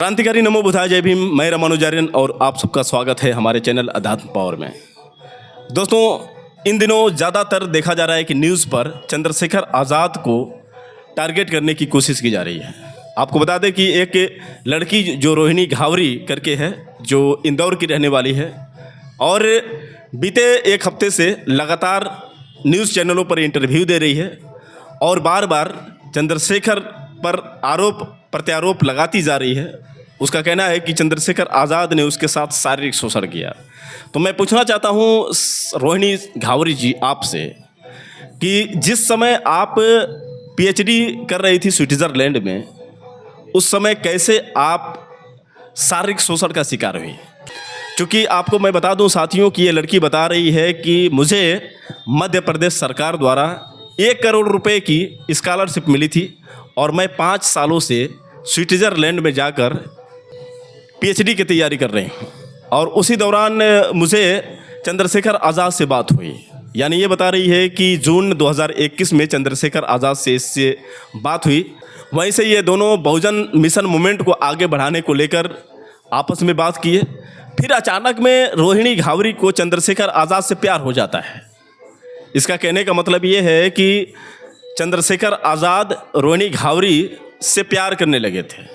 क्रांतिकारी नमो बुधाय जय भीम। मैं रामानुजार्यन और आप सबका स्वागत है हमारे चैनल अध्यात्म पावर में। दोस्तों, इन दिनों ज़्यादातर देखा जा रहा है कि न्यूज़ पर चंद्रशेखर आज़ाद को टारगेट करने की कोशिश की जा रही है। आपको बता दें कि एक लड़की जो रोहिणी घावरी करके है, जो इंदौर की रहने वाली है, और बीते एक हफ्ते से लगातार न्यूज़ चैनलों पर इंटरव्यू दे रही है और बार बार चंद्रशेखर पर आरोप प्रत्यारोप लगाती जा रही है। उसका कहना है कि चंद्रशेखर आज़ाद ने उसके साथ शारीरिक शोषण किया। तो मैं पूछना चाहता हूँ रोहिणी घावरी जी आपसे कि जिस समय आप पीएचडी कर रही थी स्विट्ज़रलैंड में, उस समय कैसे आप शारीरिक शोषण का शिकार हुई? क्योंकि आपको मैं बता दूं साथियों कि ये लड़की बता रही है कि मुझे मध्य प्रदेश सरकार द्वारा 1 करोड़ रुपए की स्कॉलरशिप मिली थी और मैं 5 सालों से स्विट्ज़रलैंड में जाकर पीएचडी की तैयारी कर रही हूँ। और उसी दौरान मुझे चंद्रशेखर आज़ाद से बात हुई। यानी ये बता रही है कि जून 2021 में चंद्रशेखर आज़ाद से इससे बात हुई। वहीं से ये दोनों बहुजन मिशन मूवमेंट को आगे बढ़ाने को लेकर आपस में बात किए। फिर अचानक में रोहिणी घावरी को चंद्रशेखर आज़ाद से प्यार हो जाता है। इसका कहने का मतलब ये है कि चंद्रशेखर आज़ाद रोहिणी घावरी से प्यार करने लगे थे।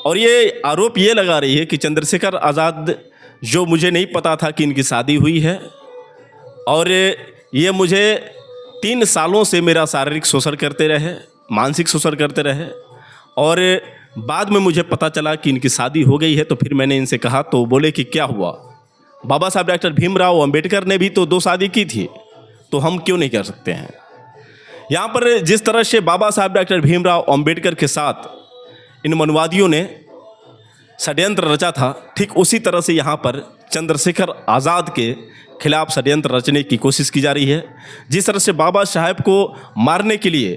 और ये आरोप ये लगा रही है कि चंद्रशेखर आज़ाद, जो मुझे नहीं पता था कि इनकी शादी हुई है, और ये मुझे 3 सालों से मेरा शारीरिक शोषण करते रहे, मानसिक शोषण करते रहे, और बाद में मुझे पता चला कि इनकी शादी हो गई है। तो फिर मैंने इनसे कहा तो बोले कि क्या हुआ, बाबा साहब डॉक्टर भीमराव अंबेडकर ने भी तो 2 शादी की थी, तो हम क्यों नहीं कर सकते हैं? यहाँ पर जिस तरह से बाबा साहब डॉक्टर भीमराव अंबेडकर के साथ इन मनवादियों ने षड्यंत्र रचा था, ठीक उसी तरह से यहाँ पर चंद्रशेखर आज़ाद के खिलाफ षड्यंत्र रचने की कोशिश की जा रही है। जिस तरह से बाबा साहब को मारने के लिए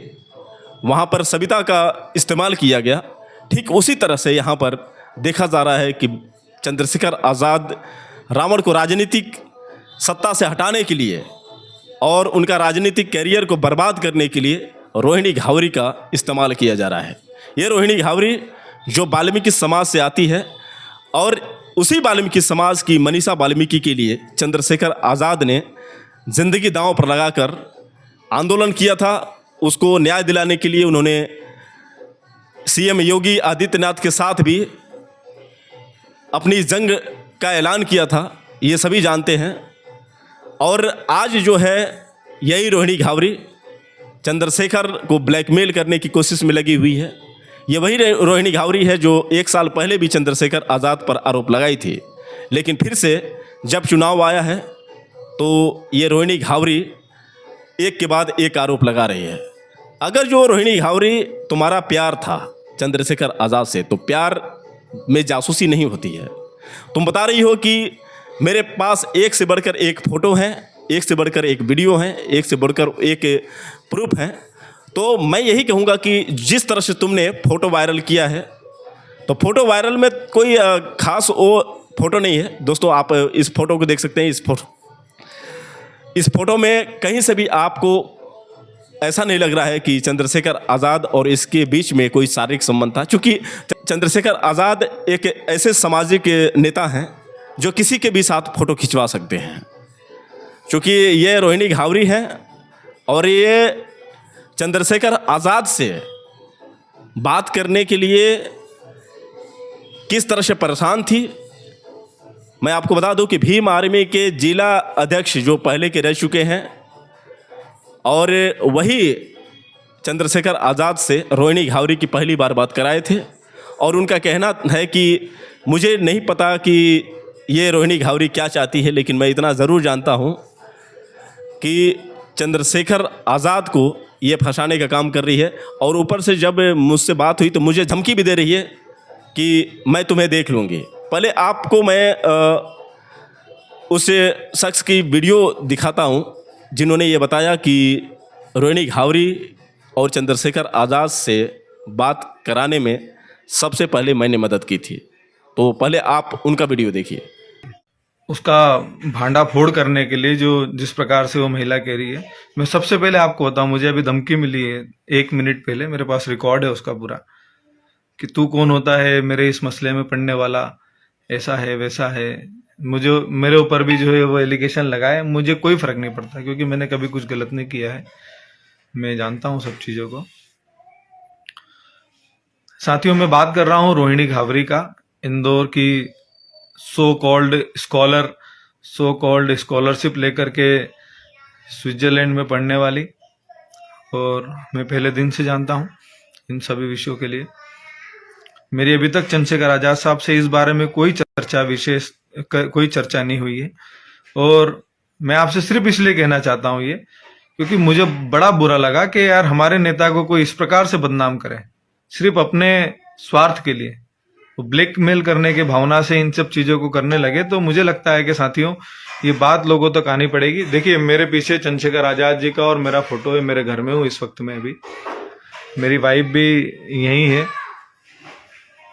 वहाँ पर सविता का इस्तेमाल किया गया, ठीक उसी तरह से यहाँ पर देखा जा रहा है कि चंद्रशेखर आज़ाद रावण को राजनीतिक सत्ता से हटाने के लिए और उनका राजनीतिक कैरियर को बर्बाद करने के लिए रोहिणी घावरी का इस्तेमाल किया जा रहा है। ये रोहिणी घावरी जो वाल्मीकि समाज से आती है, और उसी वाल्मीकि समाज की मनीषा वाल्मीकि के लिए चंद्रशेखर आज़ाद ने ज़िंदगी दांव पर लगाकर आंदोलन किया था। उसको न्याय दिलाने के लिए उन्होंने सीएम योगी आदित्यनाथ के साथ भी अपनी जंग का ऐलान किया था, ये सभी जानते हैं। और आज जो है यही रोहिणी घावरी चंद्रशेखर को ब्लैकमेल करने की कोशिश में लगी हुई है। ये वही रोहिणी घावरी है जो 1 साल पहले भी चंद्रशेखर आज़ाद पर आरोप लगाई थी, लेकिन फिर से जब चुनाव आया है तो ये रोहिणी घावरी एक के बाद एक आरोप लगा रही है। अगर जो रोहिणी घावरी तुम्हारा प्यार था चंद्रशेखर आज़ाद से, तो प्यार में जासूसी नहीं होती है। तुम बता रही हो कि मेरे पास एक से बढ़कर एक फ़ोटो है, एक से बढ़कर एक वीडियो है, एक से बढ़कर एक प्रूफ है। तो मैं यही कहूँगा कि जिस तरह से तुमने फ़ोटो वायरल किया है, तो फ़ोटो वायरल में कोई ख़ास वो फ़ोटो नहीं है। दोस्तों, आप इस फ़ोटो को देख सकते हैं। इस फ़ोटो में कहीं से भी आपको ऐसा नहीं लग रहा है कि चंद्रशेखर आज़ाद और इसके बीच में कोई शारीरिक संबंध था, क्योंकि चंद्रशेखर आज़ाद एक ऐसे सामाजिक नेता हैं जो किसी के भी साथ फ़ोटो खिंचवा सकते हैं। क्योंकि ये रोहिणी घावरी है और ये चंद्रशेखर आज़ाद से बात करने के लिए किस तरह से परेशान थी, मैं आपको बता दूं कि भीम आर्मी के जिला अध्यक्ष जो पहले के रह चुके हैं, और वही चंद्रशेखर आज़ाद से रोहिणी घावरी की पहली बार बात कराए थे। और उनका कहना है कि मुझे नहीं पता कि ये रोहिणी घावरी क्या चाहती है, लेकिन मैं इतना ज़रूर जानता हूँ कि चंद्रशेखर आज़ाद को ये फंसाने का काम कर रही है। और ऊपर से जब मुझसे बात हुई तो मुझे धमकी भी दे रही है कि मैं तुम्हें देख लूँगी। पहले आपको मैं उस शख्स की वीडियो दिखाता हूँ जिन्होंने ये बताया कि रोहिणी घावरी और चंद्रशेखर आज़ाद से बात कराने में सबसे पहले मैंने मदद की थी। तो पहले आप उनका वीडियो देखिए। उसका भांडा फोड़ करने के लिए जो जिस प्रकार से वो महिला कह रही है, मैं सबसे पहले आपको बताऊं, मुझे अभी धमकी मिली है 1 मिनट पहले, मेरे पास रिकॉर्ड है उसका पूरा। कि तू कौन होता है मेरे इस मसले में पढ़ने वाला, ऐसा है वैसा है। मुझे मेरे ऊपर भी जो है वो एलिगेशन लगाए, मुझे कोई फर्क नहीं पड़ता क्योंकि मैंने कभी कुछ गलत नहीं किया है, मैं जानता हूँ सब चीज़ों को। साथियों, मैं बात कर रहा हूँ रोहिणी घावरी का, इंदौर की सो कॉल्ड स्कॉलरशिप लेकर के स्विट्जरलैंड में पढ़ने वाली, और मैं पहले दिन से जानता हूँ इन सभी विषयों के लिए। मेरी अभी तक चंद्रशेखर आजाद साहब से इस बारे में कोई चर्चा नहीं हुई है, और मैं आपसे सिर्फ इसलिए कहना चाहता हूँ ये क्योंकि मुझे बड़ा बुरा लगा कि यार हमारे नेता को कोई इस प्रकार से बदनाम करे सिर्फ अपने स्वार्थ के लिए, वो ब्लैकमेल करने के भावना से इन सब चीजों को करने लगे। तो मुझे लगता है कि साथियों ये बात लोगों तक आनी पड़ेगी। देखिए, मेरे पीछे चंद्रशेखर आजाद जी का और मेरा फोटो है, मेरे घर में हूँ इस वक्त में, अभी मेरी वाइफ भी यही है।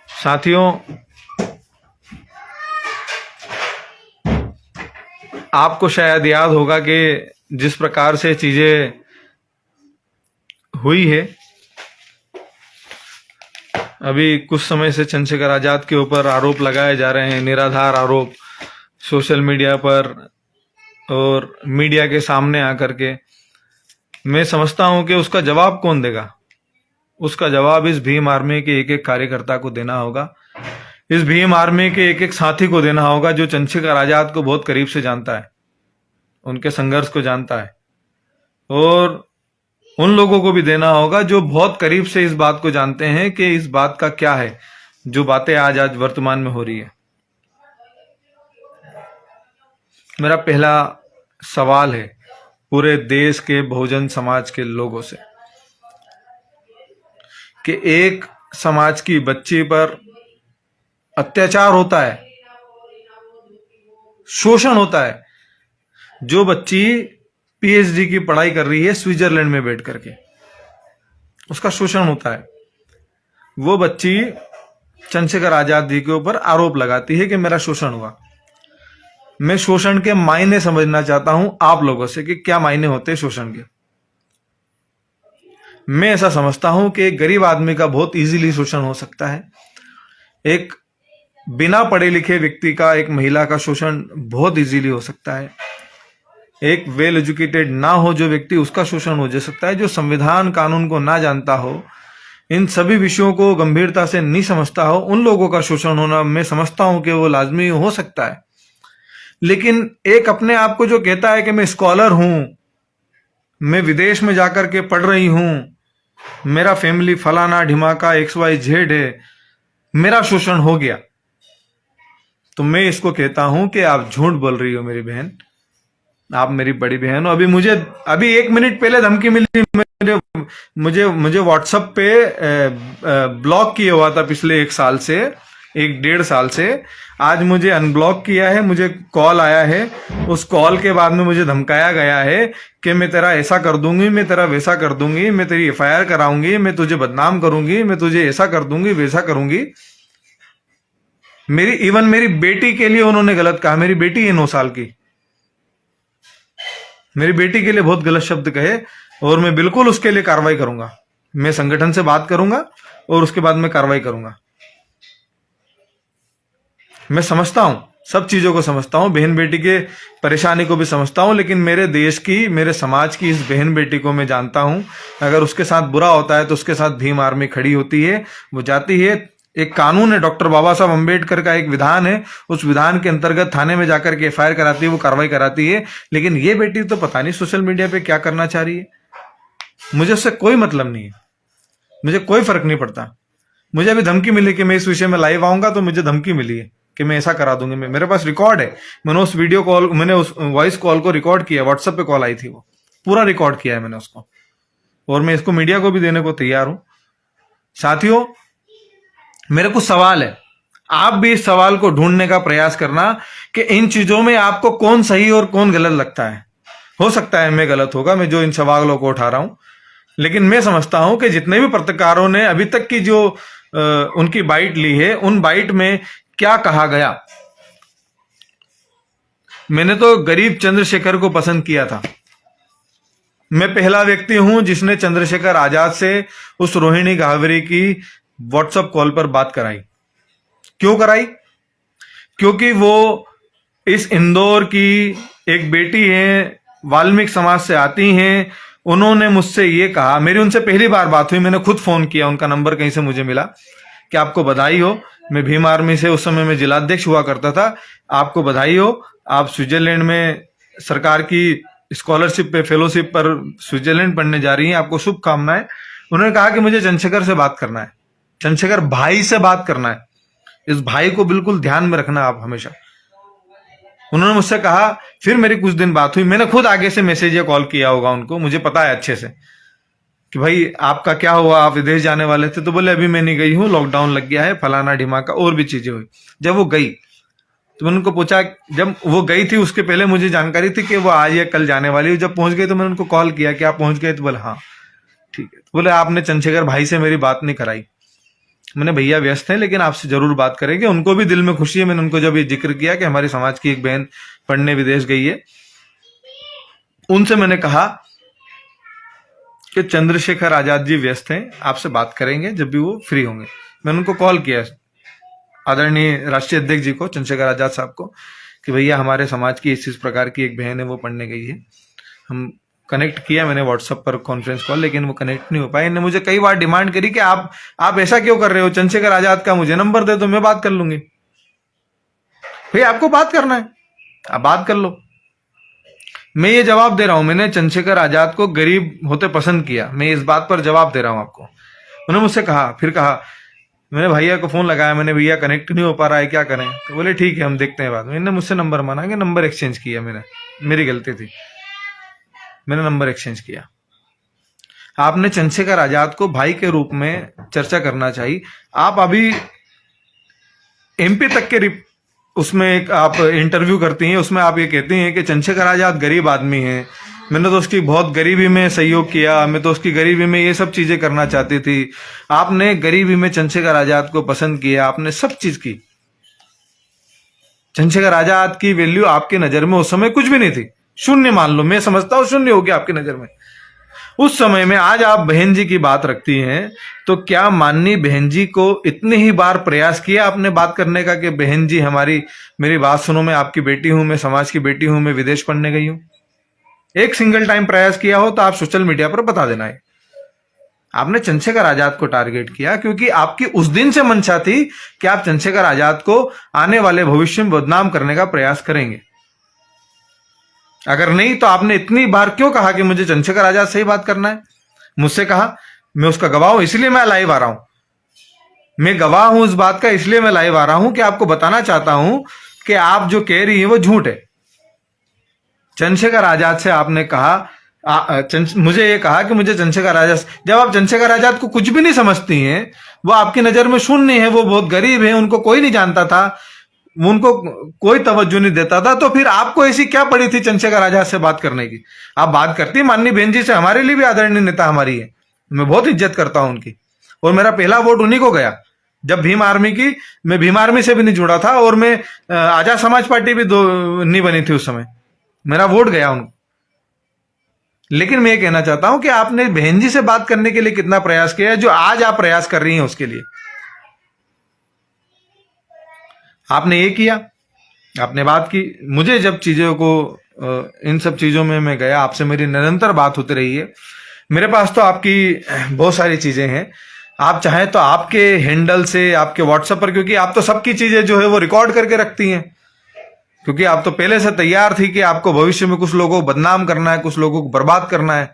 साथियों, आपको शायद याद होगा कि जिस प्रकार से चीजें हुई है, अभी कुछ समय से चंद्रशेखर आजाद के ऊपर आरोप लगाए जा रहे हैं, निराधार आरोप सोशल मीडिया पर और मीडिया के सामने आकर के। मैं समझता हूं कि उसका जवाब कौन देगा? उसका जवाब इस भीम आर्मी के एक एक कार्यकर्ता को देना होगा, इस भीम आर्मी के एक एक साथी को देना होगा जो चंद्रशेखर आजाद को बहुत करीब से जानता है, उनके संघर्ष को जानता है, और उन लोगों को भी देना होगा जो बहुत करीब से इस बात को जानते हैं कि इस बात का क्या है, जो बातें आज वर्तमान में हो रही है। मेरा पहला सवाल है पूरे देश के बहुजन समाज के लोगों से कि एक समाज की बच्ची पर अत्याचार होता है, शोषण होता है, जो बच्ची पीएचडी की पढ़ाई कर रही है स्विट्जरलैंड में बैठ करके, उसका शोषण होता है। वो बच्ची चंद्रशेखर आजाद जी के ऊपर आरोप लगाती है कि मेरा शोषण हुआ। मैं शोषण के मायने समझना चाहता हूं आप लोगों से कि क्या मायने होते हैं शोषण के। मैं ऐसा समझता हूं कि एक गरीब आदमी का बहुत इजीली शोषण हो सकता है, एक बिना पढ़े लिखे व्यक्ति का, एक महिला का शोषण बहुत इजीली हो सकता है, एक वेल एजुकेटेड ना हो जो व्यक्ति, उसका शोषण हो जा सकता है, जो संविधान कानून को ना जानता हो, इन सभी विषयों को गंभीरता से नहीं समझता हो, उन लोगों का शोषण होना मैं समझता हूं कि वो लाजमी हो सकता है। लेकिन एक अपने आप को जो कहता है कि मैं स्कॉलर हूं, मैं विदेश में जाकर के पढ़ रही हूं, मेरा फैमिली फलाना ढिमाका XYZ है, मेरा शोषण हो गया, तो मैं इसको कहता हूं कि आप झूठ बोल रही हो मेरी बहन, आप मेरी बड़ी बहन हो। अभी 1 मिनट पहले धमकी मिली, मुझे व्हाट्सएप पे ब्लॉक किया हुआ था पिछले 1 साल से, 1-1.5 साल से। आज मुझे अनब्लॉक किया है, मुझे कॉल आया है, उस कॉल के बाद में मुझे धमकाया गया है कि मैं तेरा ऐसा कर दूंगी, मैं तेरा वैसा कर दूंगी, मैं तेरी FIR कराऊंगी, मैं तुझे बदनाम करूंगी, मैं तुझे ऐसा कर दूंगी वैसा करूंगी। मेरी बेटी के लिए उन्होंने गलत कहा। मेरी बेटी है 9 साल की, मेरी बेटी के लिए बहुत गलत शब्द कहे, और मैं बिल्कुल उसके लिए कार्रवाई करूंगा। मैं संगठन से बात करूंगा और उसके बाद मैं कार्रवाई करूंगा। मैं समझता हूं, सब चीजों को समझता हूं, बहन बेटी के परेशानी को भी समझता हूं, लेकिन मेरे देश की, मेरे समाज की इस बहन बेटी को मैं जानता हूं। अगर उसके साथ बुरा होता है तो उसके साथ भीम आर्मी खड़ी होती है, वो जाती है। एक कानून है, डॉक्टर बाबा साहब अम्बेडकर का एक विधान है, उस विधान के अंतर्गत थाने में जाकर के FIR कराती है, वो कार्रवाई कराती है। लेकिन ये बेटी तो पता नहीं सोशल मीडिया पे क्या करना चाह रही है। मुझे उससे कोई मतलब नहीं है, मुझे कोई फर्क नहीं पड़ता। मुझे अभी धमकी मिली कि मैं इस विषय में लाइव आऊंगा, तो मुझे धमकी मिली है कि मैं ऐसा करा दूंगी। मेरे पास रिकॉर्ड है, मैंने उस वॉइस कॉल को रिकॉर्ड किया, व्हाट्सएप पे कॉल आई थी, वो पूरा रिकॉर्ड किया है मैंने उसको, और मैं इसको मीडिया को भी देने को तैयार हूं। साथियों, मेरे कुछ सवाल है, आप भी इस सवाल को ढूंढने का प्रयास करना कि इन चीजों में आपको कौन सही और कौन गलत लगता है। हो सकता है मैं गलत होगा, मैं जो इन सवालों को उठा रहा हूं, लेकिन मैं समझता हूं कि जितने भी पत्रकारों ने अभी तक की जो उनकी बाइट ली है, उन बाइट में क्या कहा गया। मैंने तो गरीब चंद्रशेखर को पसंद किया था। मैं पहला व्यक्ति हूं जिसने चंद्रशेखर आजाद से उस रोहिणी घावरी की व्हाट्सएप कॉल पर बात कराई। क्यों कराई? क्योंकि वो इस इंदौर की एक बेटी है, वाल्मीकि समाज से आती हैं। उन्होंने मुझसे ये कहा, मेरी उनसे पहली बार बात हुई, मैंने खुद फोन किया, उनका नंबर कहीं से मुझे मिला कि आपको बधाई हो, मैं भीम आर्मी से उस समय मैं जिलाध्यक्ष हुआ करता था, आपको बधाई हो, आप स्विट्जरलैंड में सरकार की स्कॉलरशिप पे फेलोशिप पर स्विट्जरलैंड पढ़ने जा रही हैं, आपको शुभकामनाएं। उन्होंने कहा कि मुझे चंद्रशेखर से बात करना है, चंद्रशेखर भाई से बात करना है, इस भाई को बिल्कुल ध्यान में रखना आप हमेशा। उन्होंने मुझसे कहा, फिर मेरी कुछ दिन बात हुई, मैंने खुद आगे से मैसेज या कॉल किया होगा उनको, मुझे पता है अच्छे से कि भाई आपका क्या हुआ, आप विदेश जाने वाले थे, तो बोले अभी मैं नहीं गई हूँ, लॉकडाउन लग गया है, फलाना ढिमाका, और भी चीजें हुई। जब वो गई तो मैंने उनको पूछा, जब वो गई थी उसके पहले मुझे जानकारी थी कि वो आज या कल जाने वाली है। जब पहुंच गई तो मैंने उनको कॉल किया कि आप पहुंच गए, तो बोले हाँ ठीक है। तो बोले आपने चंद्रशेखर भाई से मेरी बात नहीं कराई। मैंने, भैया व्यस्त हैं लेकिन आपसे जरूर बात करेंगे, उनको भी दिल में खुशी है। मैंने उनको जब ये जिक्र किया कि हमारी समाज की एक बहन पढ़ने विदेश गई है, उनसे मैंने कहा कि चंद्रशेखर आजाद जी व्यस्त हैं, आपसे बात करेंगे जब भी वो फ्री होंगे। मैंने उनको कॉल किया, आदरणीय राष्ट्रीय अध्यक्ष जी को, चंद्रशेखर आजाद साहब को, कि भैया हमारे समाज की इस प्रकार की एक बहन है, वो पढ़ने गई है। हम कनेक्ट किया मैंने व्हाट्सएप पर कॉन्फ्रेंस कॉल, लेकिन वो कनेक्ट नहीं हो पाया। इन्होंने मुझे कई बार डिमांड करी कि आप ऐसा क्यों कर रहे हो, चंद्रशेखर आजाद का मुझे नंबर दे दो, मैं बात कर लूंगी। भैया आपको बात करना है, आप बात कर लो। मैं ये जवाब दे रहा हूं, मैंने चंद्रशेखर आजाद को गरीब होते पसंद किया, मैं इस बात पर जवाब दे रहा हूं आपको। उन्होंने मुझसे कहा, फिर कहा, मैंने भैया को फोन लगाया, मैंने भैया कनेक्ट नहीं हो पा रहा है, क्या करें? तो बोले ठीक है हम देखते हैं बात। मैंने मुझसे नंबर मांगा कि नंबर एक्सचेंज किया, मैंने, मेरी गलती थी, मैंने नंबर एक्सचेंज किया। आपने चंद्रशेखर आजाद को भाई के रूप में चर्चा करना चाहिए। आप अभी एमपी तक के उसमें एक आप इंटरव्यू करती हैं, उसमें आप ये कहती हैं कि चंद्रशेखर आजाद गरीब आदमी हैं, मैंने तो उसकी बहुत गरीबी में सहयोग किया, मैं तो उसकी गरीबी में ये सब चीजें करना चाहती थी। आपने गरीबी में चंद्रशेखर आजाद को पसंद किया, आपने सब चीज की। चंद्रशेखर आजाद की वैल्यू आपकी नजर में उस समय कुछ भी नहीं थी, शून्य मान लो, मैं समझता हूं शून्य होगी आपकी नजर में उस समय में। आज आप बहन जी की बात रखती हैं, तो क्या माननीय बहन जी को इतने ही बार प्रयास किया आपने बात करने का कि बहन जी मेरी बात सुनो, मैं आपकी बेटी हूं, मैं समाज की बेटी हूं, मैं विदेश पढ़ने गई हूं? एक सिंगल टाइम प्रयास किया हो तो आप सोशल मीडिया पर बता देना है। आपने चंद्रशेखर आजाद को टारगेट किया क्योंकि आपकी उस दिन से मंशा थी कि आप चंद्रशेखर आजाद को आने वाले भविष्य में बदनाम करने का प्रयास करेंगे। अगर नहीं तो आपने इतनी बार क्यों कहा कि मुझे चंद्रशेखर आजाद से ही बात करना है? मुझसे कहा, मैं उसका गवाह हूं, इसलिए मैं लाइव आ रहा हूं, मैं गवाह हूं इस बात का, इसलिए मैं लाइव आ रहा हूं कि आपको बताना चाहता हूं कि आप जो कह रही हैं वो झूठ है। चंद्रशेखर आजाद से आपने कहा, मुझे ये कहा कि मुझे चंद्रशेखर आजाद, जब आप चंद्रशेखर आजाद को कुछ भी नहीं समझती हैं, वो आपकी नजर में शून्य है, वो बहुत गरीब है, उनको कोई नहीं जानता था, उनको कोई तवज्जो नहीं देता था, तो फिर आपको ऐसी क्या पड़ी थी चंद्रशेखर आजाद से बात करने की? आप बात करती माननीय बहन जी से, हमारे लिए भी आदरणीय नेता हमारी है, मैं बहुत इज्जत करता हूं उनकी, और मेरा पहला वोट उन्हीं को गया जब भीम आर्मी की, मैं भीम आर्मी से भी नहीं जुड़ा था, और मैं आजाद समाज पार्टी भी नहीं बनी थी उस समय, मेरा वोट गया उनको। लेकिन मैं ये कहना चाहता हूं कि आपने बहन जी से बात करने के लिए कितना प्रयास किया है, जो आज आप प्रयास कर रही हैं उसके लिए आपने ये किया, आपने बात की। मुझे जब चीजों को इन सब चीजों में मैं गया, आपसे मेरी निरंतर बात होती रही है, मेरे पास तो आपकी बहुत सारी चीजें हैं, आप चाहें तो आपके हैंडल से, आपके व्हाट्सएप पर, क्योंकि आप तो सबकी चीजें जो है वो रिकॉर्ड करके रखती हैं, क्योंकि आप तो पहले से तैयार थी कि आपको भविष्य में कुछ लोगों को बदनाम करना है, कुछ लोगों को बर्बाद करना है,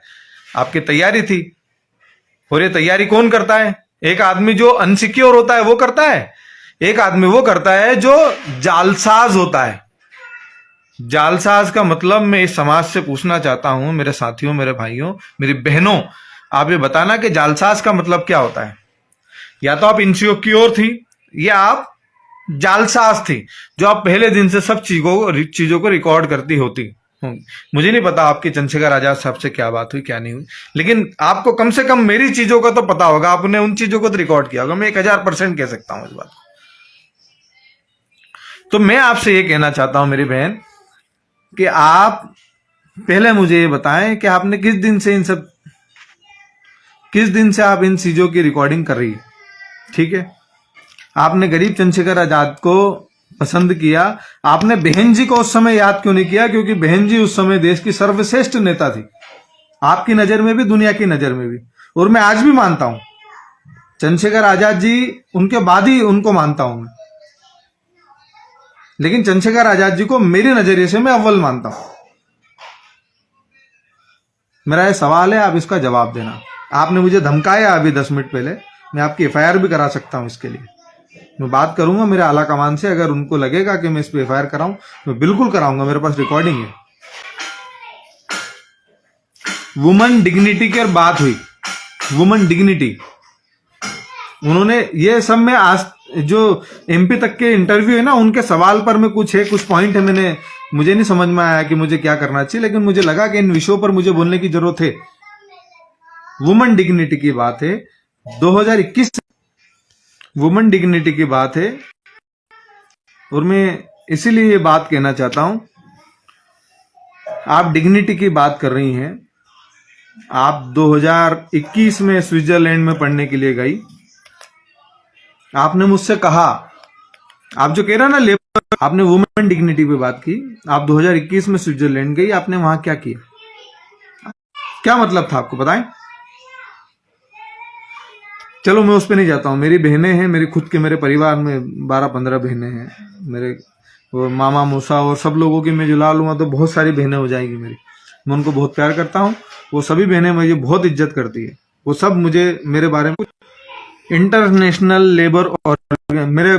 आपकी तैयारी थी। और ये तैयारी कौन करता है? एक आदमी जो अनसिक्योर होता है वो करता है, एक आदमी वो करता है जो जालसाज होता है। जालसाज का मतलब मैं इस समाज से पूछना चाहता हूं, मेरे साथियों, मेरे भाइयों, मेरी बहनों, आप ये बताना कि जालसाज का मतलब क्या होता है। या तो आप इनसिक्योर थी, या आप जालसाज थी, जो आप पहले दिन से सब चीजों को रिकॉर्ड करती होती होंगी। मुझे नहीं पता आपकी चंद्रशेखर आजाद साहब से क्या बात हुई, क्या नहीं हुई, लेकिन आपको कम से कम मेरी चीजों का तो पता होगा, आपने उन चीजों को तो रिकॉर्ड किया होगा। मैं 1000% कह सकता हूं इस बात को। तो मैं आपसे ये कहना चाहता हूं मेरी बहन, कि आप पहले मुझे ये बताएं कि आपने किस दिन से आप इन चीजों की रिकॉर्डिंग कर रही है। ठीक है, आपने गरीब चंद्रशेखर आजाद को पसंद किया, आपने बहन जी को उस समय याद क्यों नहीं किया? क्योंकि बहन जी उस समय देश की सर्वश्रेष्ठ नेता थी, आपकी नजर में भी, दुनिया की नजर में भी। और मैं आज भी मानता हूं, चंद्रशेखर आजाद जी उनके बाद ही उनको मानता हूं मैं, लेकिन चंद्रशेखर आजाद जी को मेरे नजरिए से मैं अव्वल मानता हूं। मेरा ये सवाल है, आप इसका जवाब देना। आपने मुझे धमकाया अभी 10 मिनट पहले, मैं आपकी एफआईआर भी करा सकता हूं। इसके लिए मैं बात करूंगा मेरे आला कमान से, अगर उनको लगेगा कि मैं इस पे एफआईआर कराऊं मैं बिल्कुल कराऊंगा, मेरे पास रिकॉर्डिंग है। वुमन डिग्निटी की बात हुई, वुमन डिग्निटी, उन्होंने ये सब में आज जो एमपी तक के इंटरव्यू है ना, उनके सवाल पर मैं कुछ पॉइंट है, मुझे नहीं समझ में आया कि मुझे क्या करना चाहिए, लेकिन मुझे लगा कि इन विषयों पर मुझे बोलने की जरूरत है। वुमन डिग्निटी की बात है, 2021 वुमन डिग्निटी की बात है, और मैं इसीलिए ये बात कहना चाहता हूं, आप डिग्निटी की बात कर रही हैं, आप 2021 में स्विट्जरलैंड में पढ़ने के लिए गई, आपने मुझसे कहा, आप जो कह रहे हैं ना लेबर, आपने वुमेन डिग्निटी पे बात की, आप 2021 में स्विट्जरलैंड गई, आपने वहां क्या किया? क्या मतलब था आपको बताएं? चलो मैं उस पर नहीं जाता हूं, मेरी बहनें हैं, मेरी खुद के, मेरे परिवार में 12-15 बहनें हैं, मेरे वो मामा मूसा और सब लोगों की मैं जुला लूंगा तो बहुत सारी बहनें हो जाएगी मेरी। मैं उनको बहुत प्यार करता हूं, वो सभी बहनें मुझे बहुत इज्जत करती है, वो सब मुझे मेरे बारे में इंटरनेशनल लेबर और मेरे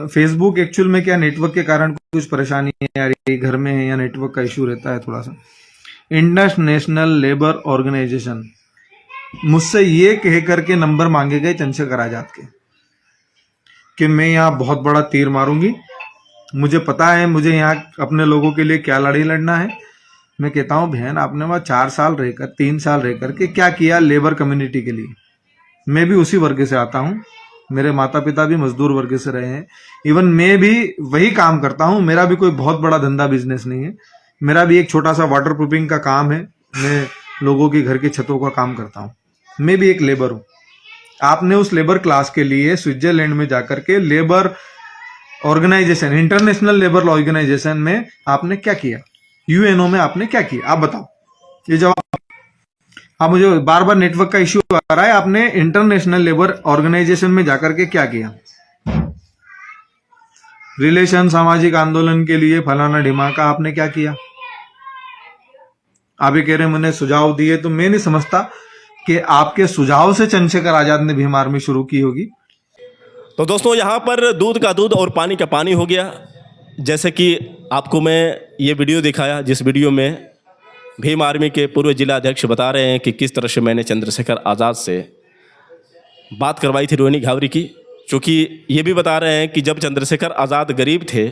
फेसबुक एक्चुअल में क्या नेटवर्क के कारण कुछ परेशानी है यार, ये घर में है या नेटवर्क का इशू रहता है थोड़ा सा। इंटरनेशनल लेबर ऑर्गेनाइजेशन मुझसे ये कह करके नंबर मांगे गए चंद्रशेखर आजाद के कि मैं यहाँ बहुत बड़ा तीर मारूंगी, मुझे पता है मुझे यहाँ अपने लोगों के लिए क्या लड़ाई लड़ना है। मैं कहता हूँ बहन, आपने वहां 4 साल रहकर 3 साल रहकर के क्या किया लेबर कम्युनिटी के लिए? मैं भी उसी वर्ग से आता हूँ, मेरे माता पिता भी मजदूर वर्ग से रहे हैं, इवन मैं भी वही काम करता हूँ, मेरा भी कोई बहुत बड़ा धंधा बिजनेस नहीं है, मेरा भी एक छोटा सा वाटर प्रूफिंग का काम है, मैं लोगों की घर की छतों का काम करता हूँ, मैं भी एक लेबर हूँ। आपने उस लेबर क्लास के लिए स्विट्जरलैंड में जाकर के labour organisation, international labour organisation में आपने क्या किया? यूएनओ में आपने क्या किया? आप बताओ, ये जवाब। आप मुझे बार बार नेटवर्क का इश्यू आ रहा है, आपने इंटरनेशनल लेबर ऑर्गेनाइजेशन में जाकर के क्या किया? रिलेशन सामाजिक आंदोलन के लिए फलाना ढिमाका, आपने क्या किया? आप ये कह रहे हैं मैंने सुझाव दिए, तो मैं नहीं समझता कि आपके सुझाव से चंद्रशेखर आजाद ने भीम आर्मी शुरू की होगी। तो दोस्तों, यहाँ पर दूध का दूध और पानी का पानी हो गया। जैसे कि आपको मैं ये वीडियो दिखाया, जिस वीडियो में भीम आर्मी के पूर्व जिला अध्यक्ष बता रहे हैं कि किस तरह से मैंने चंद्रशेखर आज़ाद से बात करवाई थी रोहिणी घावरी की। चूँकि ये भी बता रहे हैं कि जब चंद्रशेखर आज़ाद गरीब थे,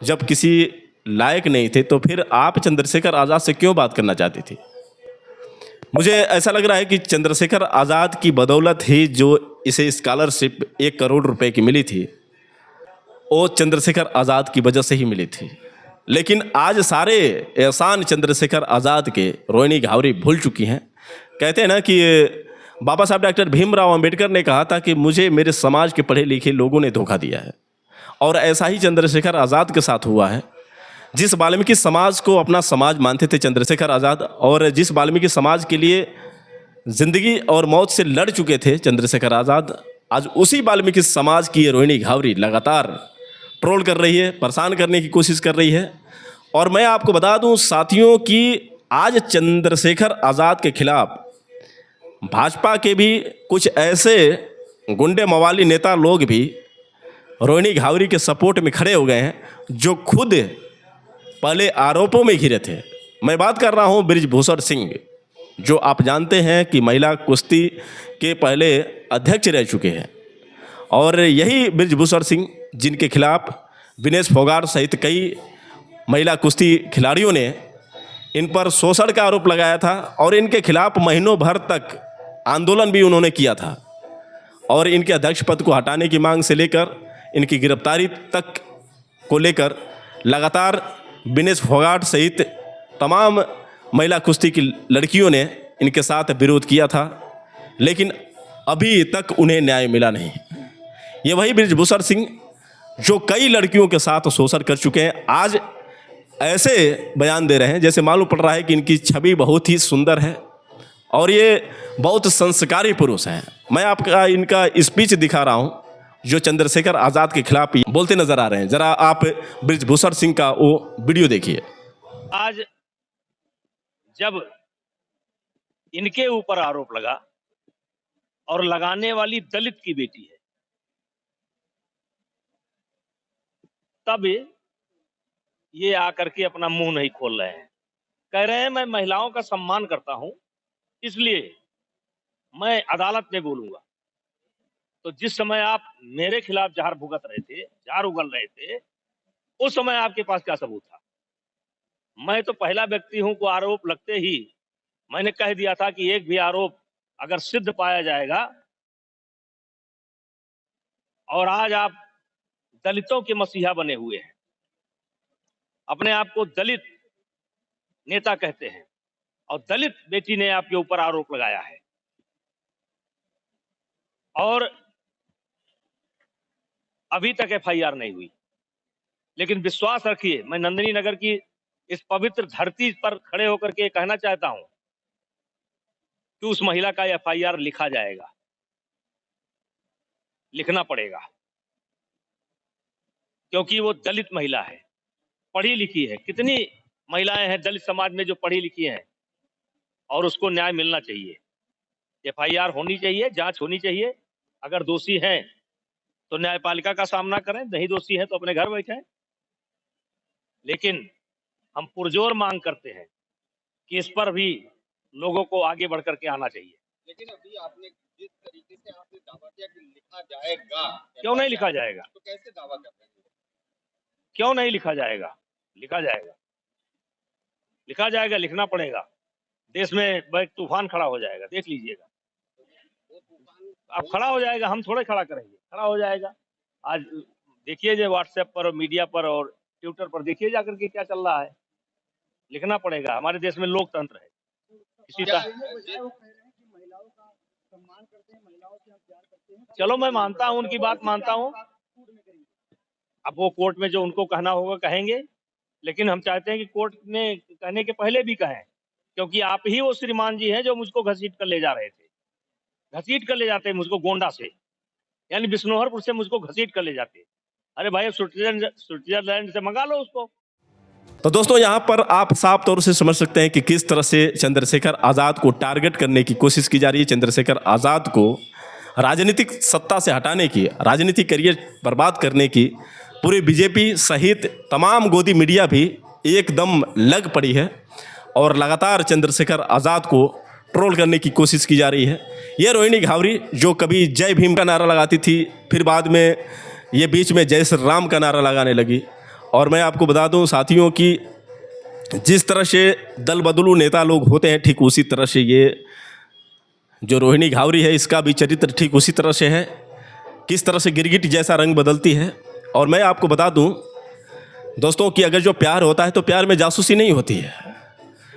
जब किसी लायक नहीं थे, तो फिर आप चंद्रशेखर आज़ाद से क्यों बात करना चाहती थी? मुझे ऐसा लग रहा है कि चंद्रशेखर आज़ाद की बदौलत ही जो इसे स्कॉलरशिप 1 करोड़ रुपए की मिली थी, वो चंद्रशेखर आज़ाद की वजह से ही मिली थी। लेकिन आज सारे एहसान चंद्रशेखर आज़ाद के रोहिणी घावरी भूल चुकी हैं। कहते हैं ना कि बाबा साहब डॉक्टर भीमराव अंबेडकर ने कहा था कि मुझे मेरे समाज के पढ़े लिखे लोगों ने धोखा दिया है, और ऐसा ही चंद्रशेखर आज़ाद के साथ हुआ है। जिस वाल्मीकि समाज को अपना समाज मानते थे चंद्रशेखर आज़ाद, और जिस वाल्मीकि समाज के लिए ज़िंदगी और मौत से लड़ चुके थे चंद्रशेखर आज़ाद, आज उसी वाल्मीकि समाज की रोहिणी घावरी लगातार ट्रोल कर रही है, परेशान करने की कोशिश कर रही है। और मैं आपको बता दूं साथियों कि आज चंद्रशेखर आज़ाद के खिलाफ भाजपा के भी कुछ ऐसे गुंडे मवाली नेता लोग भी रोहिणी घावरी के सपोर्ट में खड़े हो गए हैं, जो खुद पहले आरोपों में घिरे थे। मैं बात कर रहा हूं बृजभूषण सिंह, जो आप जानते हैं कि महिला कुश्ती के पहले अध्यक्ष रह चुके हैं, और यही बृजभूषण सिंह जिनके खिलाफ विनेश फोगाट सहित कई महिला कुश्ती खिलाड़ियों ने इन पर शोषण का आरोप लगाया था, और इनके खिलाफ महीनों भर तक आंदोलन भी उन्होंने किया था, और इनके अध्यक्ष पद को हटाने की मांग से लेकर इनकी गिरफ्तारी तक को लेकर लगातार विनेश फोगाट सहित तमाम महिला कुश्ती की लड़कियों ने इनके साथ विरोध किया था। लेकिन अभी तक उन्हें न्याय मिला नहीं। ये वही बृजभूषण सिंह जो कई लड़कियों के साथ शोषण कर चुके हैं, आज ऐसे बयान दे रहे हैं जैसे मालूम पड़ रहा है कि इनकी छवि बहुत ही सुंदर है और ये बहुत संस्कारी पुरुष हैं। मैं आपका इनका स्पीच दिखा रहा हूं जो चंद्रशेखर आज़ाद के खिलाफ बोलते नजर आ रहे हैं। जरा आप बृजभूषण सिंह का वो वीडियो देखिए। आज जब इनके ऊपर आरोप लगा और लगाने वाली दलित की बेटी है, तब ये आकर के अपना मुंह नहीं खोल रहे हैं। कह रहे हैं मैं महिलाओं का सम्मान करता हूं, इसलिए मैं अदालत में बोलूंगा। तो जिस समय आप मेरे खिलाफ जहर भुगत रहे थे, जहर उगल रहे थे, उस समय आपके पास क्या सबूत था? मैं तो पहला व्यक्ति हूं को आरोप लगते ही मैंने कह दिया था कि एक भी आरोप अगर सिद्ध पाया जाएगा, और आज आप दलितों के मसीहा बने हुए हैं, अपने आप को दलित नेता कहते हैं और दलित बेटी ने आपके ऊपर आरोप लगाया है। और अभी तक एफआईआर नहीं हुई, लेकिन विश्वास रखिए, मैं नंदिनी नगर की इस पवित्र धरती पर खड़े होकर के कहना चाहता हूं कि उस महिला का एफआईआर लिखा जाएगा, लिखना पड़ेगा, क्योंकि वो दलित महिला है, पढ़ी लिखी है। कितनी महिलाएं हैं दलित समाज में जो पढ़ी लिखी हैं, और उसको न्याय मिलना चाहिए। एफआईआर होनी चाहिए, जांच होनी चाहिए। अगर दोषी हैं तो न्यायपालिका का सामना करें, नहीं दोषी हैं तो अपने घर बैठे। लेकिन हम पुरजोर मांग करते हैं कि इस पर भी लोगों को आगे बढ़ करके आना चाहिए। लेकिन अभी आपने जिस तरीके से आपने दावा किया कि लिखा जाएगा, क्यों नहीं लिखा जाएगा? तो कैसे दावा कर रहे हैं? क्यों नहीं लिखा जाएगा? लिखा जाएगा, लिखा जाएगा, लिखना पड़ेगा। देश में एक तूफान खड़ा हो जाएगा, देख लीजिएगा। अब खड़ा हो जाएगा, हम थोड़े खड़ा करेंगे, खड़ा हो जाएगा। आज देखिए जो व्हाट्सएप पर और मीडिया पर और ट्विटर पर देखिए जाकर के क्या चल रहा है। लिखना पड़ेगा, हमारे देश में लोकतंत्र है। इसी तरह चलो मैं मानता हूं, उनकी बात मानता हूं। अब वो कोर्ट में जो उनको कहना होगा कहेंगे, लेकिन हम चाहते हैं कि कोर्ट ने कहने के पहले भी कहें, क्योंकि आप ही वो श्रीमान जी हैं जो मुझको घसीट कर ले जा रहे थे। घसीट कर ले जाते हैं मुझको गोंडा से, यानी बिश्नोहरपुर से मुझको घसीट कर ले जाते। अरे भाई स्विट्जरलैंड से मंगा लो उसको। तो दोस्तों यहाँ पर आप साफ तौर से समझ सकते हैं कि किस तरह से चंद्रशेखर आज़ाद को टारगेट करने की कोशिश की जा रही है। चंद्रशेखर आज़ाद को राजनीतिक सत्ता से हटाने की, राजनीतिक करियर बर्बाद करने की पूरी बीजेपी सहित तमाम गोदी मीडिया भी एकदम लग पड़ी है और लगातार चंद्रशेखर आज़ाद को ट्रोल करने की कोशिश की जा रही है। ये रोहिणी घावरी जो कभी जय भीम का नारा लगाती थी, फिर बाद में ये बीच में जय श्री राम का नारा लगाने लगी। और मैं आपको बता दूं साथियों कि जिस तरह से दल बदलू नेता लोग होते हैं, ठीक उसी तरह से ये जो रोहिणी घावरी है इसका भी चरित्र ठीक उसी तरह से है। किस तरह से गिरगिट जैसा रंग बदलती है। और मैं आपको बता दूं दोस्तों कि अगर जो प्यार होता है तो प्यार में जासूसी नहीं होती है।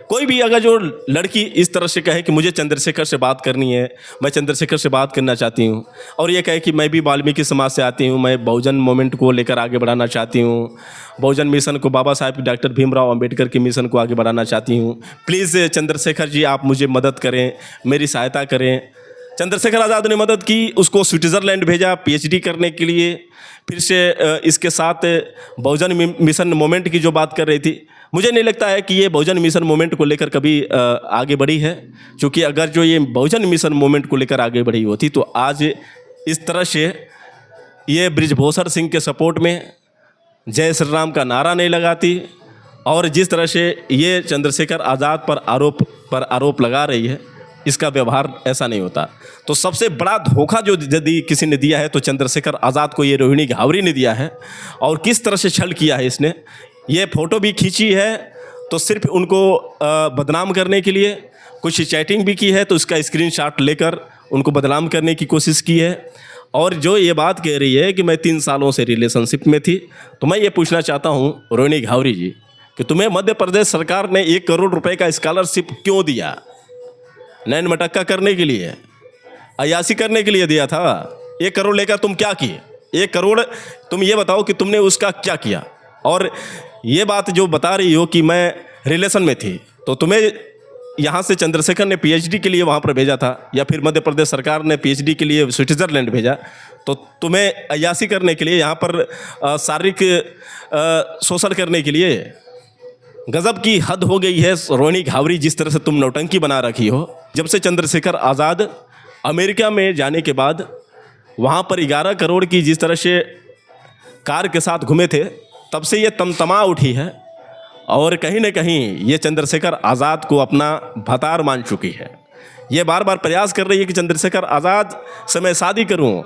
कोई भी अगर जो लड़की इस तरह से कहे कि मुझे चंद्रशेखर से बात करनी है, मैं चंद्रशेखर से बात करना चाहती हूँ, और ये कहे कि मैं भी वाल्मीकि समाज से आती हूँ, मैं बहुजन मूवमेंट को लेकर आगे बढ़ाना चाहती हूँ, बहुजन मिशन को, बाबा साहेब डॉक्टर भीमराव अंबेडकर के मिशन को आगे बढ़ाना चाहती हूँ, प्लीज़ चंद्रशेखर जी आप मुझे मदद करें, मेरी सहायता करें। चंद्रशेखर आज़ाद ने मदद की, उसको स्विट्ज़रलैंड भेजा पीएचडी करने के लिए। फिर से इसके साथ बहुजन मिशन मूवमेंट की जो बात कर रही थी, मुझे नहीं लगता है कि ये बहुजन मिशन मूवमेंट को लेकर कभी आगे बढ़ी है, क्योंकि अगर जो ये बहुजन मिशन मूवमेंट को लेकर आगे बढ़ी होती तो आज इस तरह से ये बृजभूषण सिंह के सपोर्ट में जय श्री राम का नारा नहीं लगाती, और जिस तरह से ये चंद्रशेखर आज़ाद पर आरोप लगा रही है, इसका व्यवहार ऐसा नहीं होता। तो सबसे बड़ा धोखा जो यदि किसी ने दिया है तो चंद्रशेखर आज़ाद को ये रोहिणी घावरी ने दिया है। और किस तरह से छल किया है इसने, ये फ़ोटो भी खींची है तो सिर्फ उनको बदनाम करने के लिए, कुछ चैटिंग भी की है तो उसका स्क्रीनशॉट लेकर उनको बदनाम करने की कोशिश की है। और जो ये बात कह रही है कि मैं 3 सालों से रिलेशनशिप में थी, तो मैं ये पूछना चाहता हूँ रोहिणी घावरी जी कि तुम्हें मध्य प्रदेश सरकार ने 1 करोड़ रुपए का स्कॉलरशिप क्यों दिया? नैन मटक्का करने के लिए? अय्याशी करने के लिए दिया था। 1 करोड़ लेकर तुम क्या किए? 1 करोड़ तुम ये बताओ कि तुमने उसका क्या किया। और ये बात जो बता रही हो कि मैं रिलेशन में थी, तो तुम्हें यहाँ से चंद्रशेखर ने पीएचडी के लिए वहाँ पर भेजा था, या फिर मध्य प्रदेश सरकार ने पीएचडी के लिए स्विट्ज़रलैंड भेजा, तो तुम्हें अय्याशी करने के लिए यहाँ पर शारीरिक शोषण करने के लिए। गजब की हद हो गई है रोहिणी घावरी, जिस तरह से तुम नौटंकी बना रखी हो। जब से चंद्रशेखर आज़ाद अमेरिका में जाने के बाद वहाँ पर 11 करोड़ की जिस तरह से कार के साथ घूमे थे, तब से ये तमतमा उठी है और कहीं न कहीं ये चंद्रशेखर आज़ाद को अपना भतार मान चुकी है। ये बार बार प्रयास कर रही है कि चंद्रशेखर आज़ाद से मैं शादी करूं।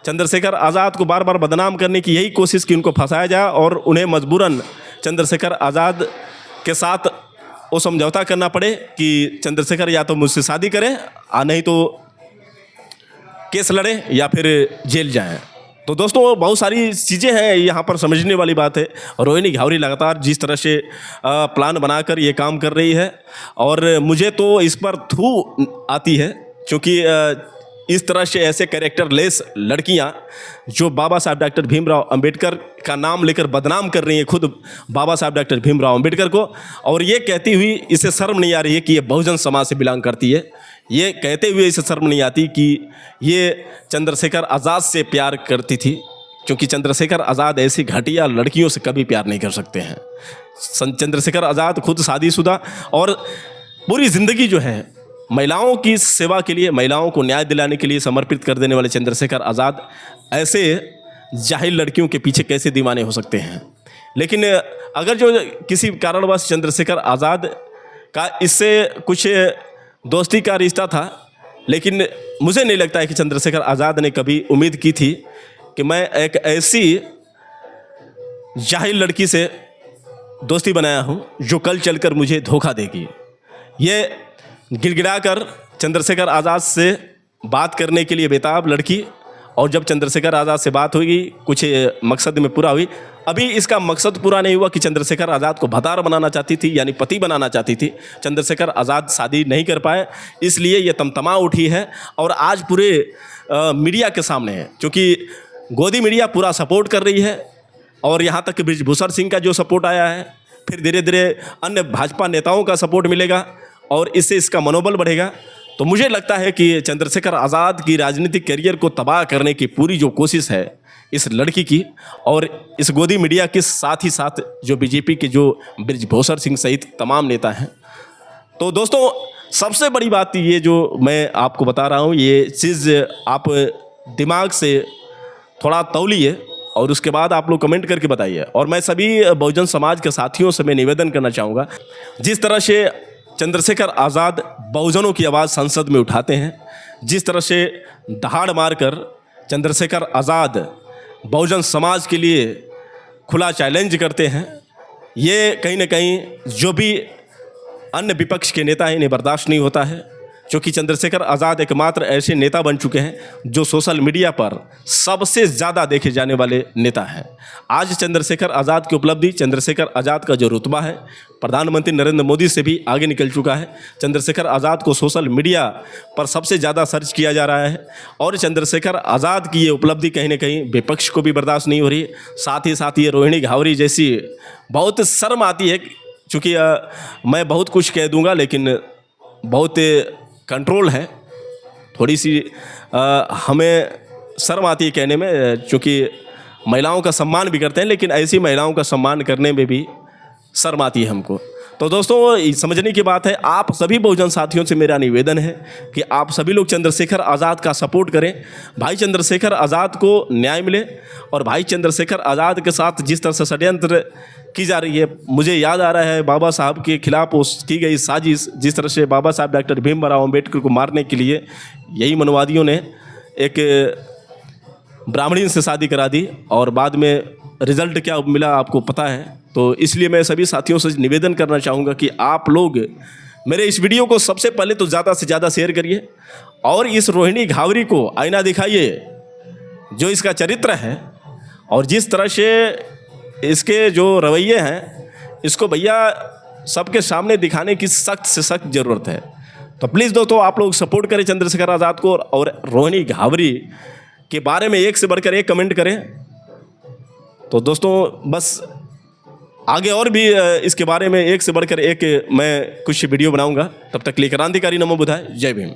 चंद्रशेखर आज़ाद को बार बार बदनाम करने की यही कोशिश कि उनको फंसाया जाए और उन्हें मजबूरन चंद्रशेखर आज़ाद के साथ वो समझौता करना पड़े कि चंद्रशेखर या तो मुझसे शादी करें, नहीं तो केस लड़ें या फिर जेल जाएं। तो दोस्तों बहुत सारी चीज़ें हैं यहाँ पर समझने वाली बात है। रोहिणी घावरी लगातार जिस तरह से प्लान बनाकर ये काम कर रही है, और मुझे तो इस पर थू आती है, क्योंकि इस तरह से ऐसे कैरेक्टरलेस लड़कियाँ जो बाबा साहब डॉक्टर भीमराव अंबेडकर का नाम लेकर बदनाम कर रही हैं खुद बाबा साहब डॉक्टर भीमराव अंबेडकर को, और ये कहती हुई इसे शर्म नहीं आ रही है कि ये बहुजन समाज से बिलोंग करती है। ये कहते हुए इसे शर्म नहीं आती कि ये चंद्रशेखर आज़ाद से प्यार करती थी, क्योंकि चंद्रशेखर आज़ाद ऐसी घटिया लड़कियों से कभी प्यार नहीं कर सकते हैं। चंद्रशेखर आज़ाद खुद शादीशुदा और पूरी ज़िंदगी जो है महिलाओं की सेवा के लिए, महिलाओं को न्याय दिलाने के लिए समर्पित कर देने वाले चंद्रशेखर आज़ाद ऐसे जाहिल लड़कियों के पीछे कैसे दीवाने हो सकते हैं। लेकिन अगर जो किसी कारणवश चंद्रशेखर आज़ाद का इससे कुछ दोस्ती का रिश्ता था, लेकिन मुझे नहीं लगता है कि चंद्रशेखर आज़ाद ने कभी उम्मीद की थी कि मैं एक ऐसी जाहिल लड़की से दोस्ती बनाया हूँ जो कल चलकर मुझे धोखा देगी। ये गिड़गिड़ाकर चंद्रशेखर आज़ाद से बात करने के लिए बेताब लड़की, और जब चंद्रशेखर आज़ाद से बात हुई कुछ मकसद में पूरा हुई। अभी इसका मकसद पूरा नहीं हुआ कि चंद्रशेखर आज़ाद को भतार बनाना चाहती थी, यानी पति बनाना चाहती थी। चंद्रशेखर आज़ाद शादी नहीं कर पाए, इसलिए ये तमतमा उठी है और आज पूरे मीडिया के सामने है, क्योंकि गोदी मीडिया पूरा सपोर्ट कर रही है। और यहाँ तक कि बृजभूषण सिंह का जो सपोर्ट आया है, फिर धीरे धीरे अन्य भाजपा नेताओं का सपोर्ट मिलेगा और इससे इसका मनोबल बढ़ेगा। तो मुझे लगता है कि चंद्रशेखर आज़ाद की राजनीतिक करियर को तबाह करने की पूरी जो कोशिश है इस लड़की की, और इस गोदी मीडिया के साथ ही साथ जो बीजेपी के जो बृजभूषण सिंह सहित तमाम नेता हैं। तो दोस्तों सबसे बड़ी बात ये जो मैं आपको बता रहा हूँ, ये चीज़ आप दिमाग से थोड़ा तौलिए और उसके बाद आप लोग कमेंट करके बताइए। और मैं सभी बहुजन समाज के साथियों से मैं निवेदन करना चाहूँगा, जिस तरह से चंद्रशेखर आज़ाद बहुजनों की आवाज़ संसद में उठाते हैं, जिस तरह से दहाड़ मारकर चंद्रशेखर आज़ाद बहुजन समाज के लिए खुला चैलेंज करते हैं, ये कहीं ना कहीं जो भी अन्य विपक्ष के नेता हैं इन्हें बर्दाश्त नहीं होता है, क्योंकि चंद्रशेखर आज़ाद एकमात्र ऐसे नेता बन चुके हैं जो सोशल मीडिया पर सबसे ज़्यादा देखे जाने वाले नेता हैं। आज चंद्रशेखर आज़ाद की उपलब्धि, चंद्रशेखर आज़ाद का जो रुतबा है प्रधानमंत्री नरेंद्र मोदी से भी आगे निकल चुका है। चंद्रशेखर आज़ाद को सोशल मीडिया पर सबसे ज़्यादा सर्च किया जा रहा है, और चंद्रशेखर आज़ाद की ये उपलब्धि कहीं ना कहीं विपक्ष को भी बर्दाश्त नहीं हो रही। साथ ही साथ ये रोहिणी घावरी जैसी बहुत शर्म आती है, चूँकि मैं बहुत कुछ कह दूँगा लेकिन बहुत कंट्रोल है, थोड़ी सी हमें शर्म आती है कहने में, क्योंकि महिलाओं का सम्मान भी करते हैं, लेकिन ऐसी महिलाओं का सम्मान करने में भी शर्म आती है हमको। तो दोस्तों समझने की बात है, आप सभी बहुजन साथियों से मेरा निवेदन है कि आप सभी लोग चंद्रशेखर आज़ाद का सपोर्ट करें। भाई चंद्रशेखर आज़ाद को न्याय मिले, और भाई चंद्रशेखर आज़ाद के साथ जिस तरह से षड्यंत्र की जा रही है, मुझे याद आ रहा है बाबा साहब के खिलाफ की गई साजिश, जिस तरह से बाबा साहब डॉक्टर भीमराव अंबेडकर को मारने के लिए यही मनवादियों ने एक ब्राह्मणी से शादी करा दी, और बाद में रिजल्ट क्या मिला आपको पता है। तो इसलिए मैं सभी साथियों से निवेदन करना चाहूँगा कि आप लोग मेरे इस वीडियो को सबसे पहले तो ज़्यादा से ज़्यादा शेयर करिए, और इस रोहिणी घावरी को आईना दिखाइए जो इसका चरित्र है, और जिस तरह से इसके जो रवैये हैं इसको भैया सबके सामने दिखाने की सख्त से सख्त ज़रूरत है। तो प्लीज़ दोस्तों आप लोग सपोर्ट करें चंद्रशेखर आज़ाद को और रोहिणी घावरी के बारे में एक से बढ़कर एक कमेंट करें। तो दोस्तों बस आगे और भी इसके बारे में एक से बढ़कर एक मैं कुछ वीडियो बनाऊंगा। तब तक के लिए क्रांतिकारी नमो बुधाय। जय भीम।